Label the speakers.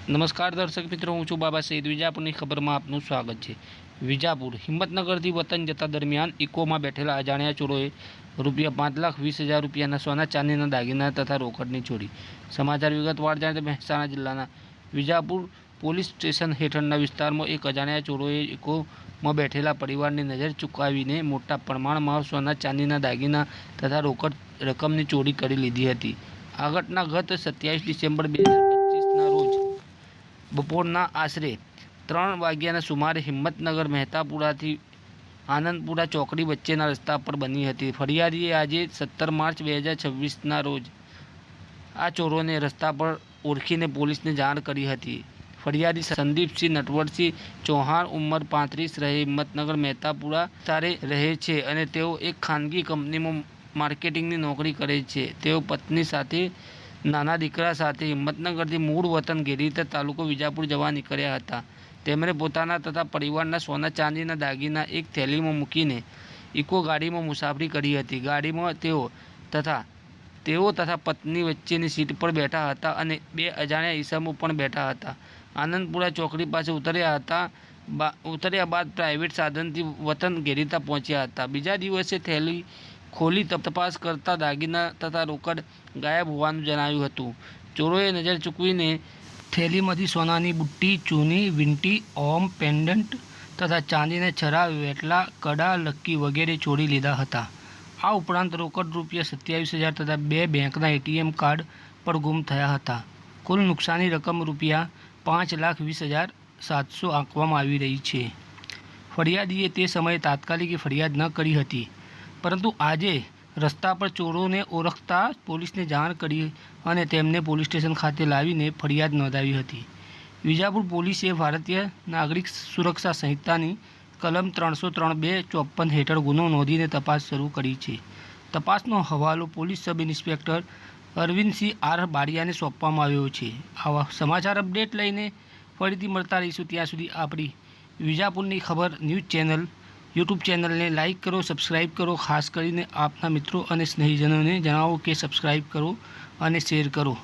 Speaker 1: નમસ્કાર દર્શક મિત્રો, હું છું બાબા સઈદ. વિજાપુરની ખબરમાં આપનું સ્વાગત છે. વિજાપુર હિંમતનગરથી વતન જતા દરમિયાન ઇકોમાં બેઠેલા અજાણ્યા ચોરોએ ₹5,20,000 રૂપિયાના સોના ચાંદીના દાગીના તથા રોકડની ચોરી. સમાચાર વિગતવાર જાણીએ તો મહેસાણા જિલ્લાના વિજાપુર પોલીસ સ્ટેશન હેઠળના વિસ્તારમાં એક અજાણ્યા ચોરોએ ઇકોમાં બેઠેલા પરિવારની નજર ચૂકાવીને મોટા પ્રમાણમાં સોના ચાંદીના દાગીના તથા રોકડ રકમની ચોરી કરી લીધી હતી. આ ઘટના ગત 27 ડિસેમ્બર 2025ના રોજ બપોરના આશરે 3 વાગ્યાના સુમારે હિંમતનગર મહેતાપુરાથી આનંદપુરા ચોકડી વચ્ચેના રસ્તા પર બની હતી. ફરિયાદીએ આજે 17 માર્ચ 2026ના રોજ આ ચોરોને રસ્તા પર ઓળખીને પોલીસને જાણ કરી હતી. ફરિયાદી સંદીપસિંહ નટવરસિંહ ચૌહાણ, ઉંમર 35, રહે હિંમતનગર મહેતાપુરા વિસ્તારે રહે છે અને તેઓ એક ખાનગી કંપનીમાં માર્કેટિંગની નોકરી કરે છે. તેઓ પત્ની સાથે નાના દીકરા સાથે હિંમતનગરથી મૂળ વતન ગેરીતા તાલુકો વિજાપુર જવા નીકળ્યા હતા. તેમણે પોતાના તથા પરિવારના સોના ચાંદીના દાગીના એક થેલીમાં મૂકીને ઇકો ગાડીમાં મુસાફરી કરી હતી. ગાડીમાં તેઓ તથા પત્ની વચ્ચેની સીટ પર બેઠા હતા અને 2 અજાણ્યા ઈસમો પણ બેઠા હતા. આનંદપુરા ચોકડી પાસે ઉતર્યા બાદ પ્રાઇવેટ સાધનથી વતન ગેરીતા પહોંચ્યા હતા. બીજા દિવસે થેલી ખોલી તપાસ કરતા દાગીના તથા રોકડ ગાયબ હોવાનું જણાવ્યું હતું. ચોરોએ નજર ચૂકવીને થેલીમાંથી સોનાની બુટ્ટી, ચૂની, વીંટી, ઓમ, પેન્ડન્ટ તથા ચાંદીના છરા, વેટલા, કડા, લક્કી વગેરે ચોરી લીધા હતા. આ ઉપરાંત રોકડ ₹27,000 તથા 2 બેંકના ATM કાર્ડ પણ ગુમ થયા હતા. કુલ નુકસાની રકમ ₹5,20,700 આંકવામાં આવી રહી છે. ફરિયાદીએ તે સમયે તાત્કાલિક ફરિયાદ ન કરી હતી, પરંતુ આજે રસ્તા પર ચોરોને ઓળખતા પોલીસને જાણ કરી અને તેમને પોલીસ સ્ટેશન ખાતે લાવીને ફરિયાદ નોંધાવી હતી. વિજાપુર પોલીસે ભારતીય નાગરિક સુરક્ષા સંહિતાની કલમ 303(2) હેઠળ ગુનો નોંધીને તપાસ શરૂ કરી છે. તપાસનો હવાલો police sub inspector Arvindsinh R. બારિયાને સોંપવામાં આવ્યો છે. આવા સમાચાર અપડેટ લઈને ફરીથી મળતા રહીશું. ત્યાં સુધી આપણી વિજાપુરની ખબર ન્યૂઝ યુટ્યુબ ચેનલને લાઇક કરો, સબસ્ક્રાઈબ કરો. ખાસ કરીને આપના મિત્રો અને સ્નેહીજનોને જણાવો કે સબસ્ક્રાઈબ કરો અને શેર કરો.